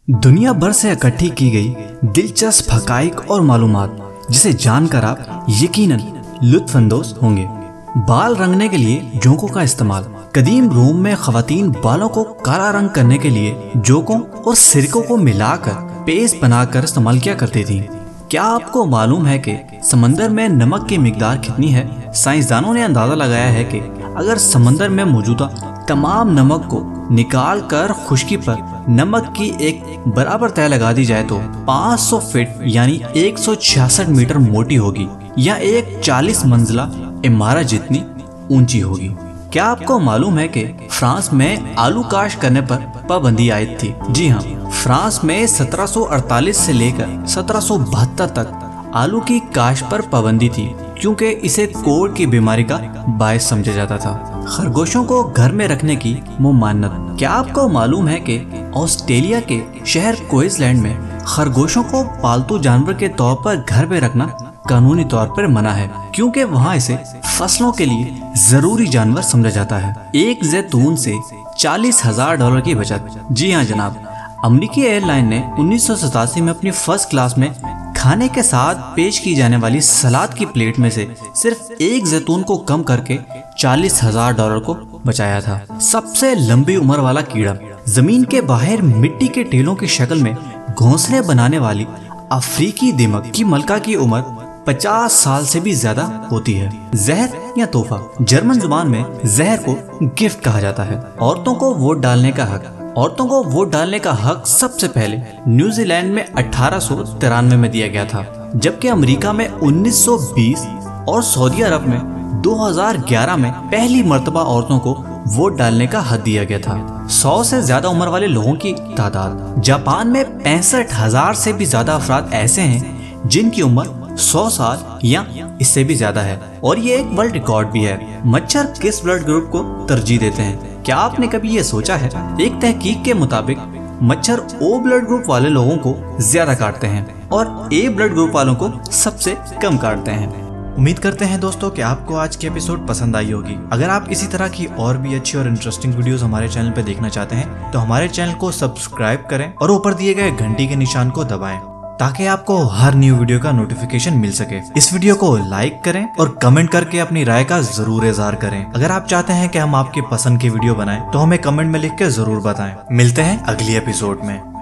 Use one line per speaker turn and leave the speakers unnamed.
दुनिया भर से इकट्ठी की गई दिलचस्प हकाइक और मालूमात जिसे जानकर आप यकीनन लुत्फानंदोज होंगे। बाल रंगने के लिए जोंकों का इस्तेमाल। कदीम रोम में खवातीन बालों को काला रंग करने के लिए जोंकों और सिरकों को मिलाकर पेस्ट बनाकर इस्तेमाल किया करती थी। क्या आपको मालूम है कि समंदर में नमक की मिकदार कितनी है? साइंसदानों ने अंदाजा लगाया है कि अगर समंदर में मौजूदा तमाम नमक को निकाल कर खुश्की पर नमक की एक बराबर तह लगा दी जाए तो 500 फीट यानी 166 मीटर मोटी होगी या एक 40 मंजिला इमारत जितनी ऊंची होगी। क्या आपको मालूम है कि फ्रांस में आलू काश्त करने पर पाबंदी आयद थी? जी हाँ, फ्रांस में 1748 से लेकर 1772 तक आलू की काश्त पर पाबंदी थी क्योंकि इसे कोढ़ की बीमारी का बायस समझा जाता था। खरगोशों को घर में रखने की मुमानत। क्या आपको मालूम है कि ऑस्ट्रेलिया के शहर क्वींसलैंड में खरगोशों को पालतू जानवर के तौर पर घर में रखना कानूनी तौर पर मना है क्योंकि वहाँ इसे फसलों के लिए जरूरी जानवर समझा जाता है। एक जैतून से $40,000 की बचत। जी हाँ जनाब, अमेरिकी एयरलाइन ने 1987 में अपनी फर्स्ट क्लास में खाने के साथ पेश की जाने वाली सलाद की प्लेट में से सिर्फ एक जैतून को कम करके $40,000 को बचाया था। सबसे लंबी उम्र वाला कीड़ा। जमीन के बाहर मिट्टी के टेलों की शक्ल में घोंसले बनाने वाली अफ्रीकी दिमक की मलका की उम्र 50 साल से भी ज्यादा होती है। जहर या तोहफा। जर्मन जुबान में जहर को गिफ्ट कहा जाता है। औरतों को वोट डालने का हक। औरतों को वोट डालने का हक सबसे पहले न्यूजीलैंड में 1893 में दिया गया था, जबकि अमेरिका में 1920 और सऊदी अरब में 2011 में पहली मर्तबा औरतों को वोट डालने का हक दिया गया था। 100 से ज्यादा उम्र वाले लोगों की तादाद। जापान में 65,000 से भी ज्यादा अफराद ऐसे हैं जिनकी उम्र 100 साल या इससे भी ज्यादा है, और ये एक वर्ल्ड रिकॉर्ड भी है। मच्छर किस ब्लड ग्रुप को तरजीह देते हैं? क्या आपने कभी ये सोचा है? एक तहकीक के मुताबिक मच्छर ओ ब्लड ग्रुप वाले लोगों को ज्यादा काटते हैं और ए ब्लड ग्रुप वालों को सबसे कम काटते हैं।
उम्मीद करते हैं दोस्तों कि आपको आज की एपिसोड पसंद आई होगी। अगर आप इसी तरह की और भी अच्छी और इंटरेस्टिंग वीडियोस हमारे चैनल पे देखना चाहते हैं तो हमारे चैनल को सब्सक्राइब करें और ऊपर दिए गए घंटी के निशान को दबाएं ताकि आपको हर न्यू वीडियो का नोटिफिकेशन मिल सके। इस वीडियो को लाइक करें और कमेंट करके अपनी राय का जरूर इजहार करें। अगर आप चाहते हैं कि हम आपकी पसंद की वीडियो बनाएं तो हमें कमेंट में लिख के जरूर बताएं। मिलते हैं अगली एपिसोड में।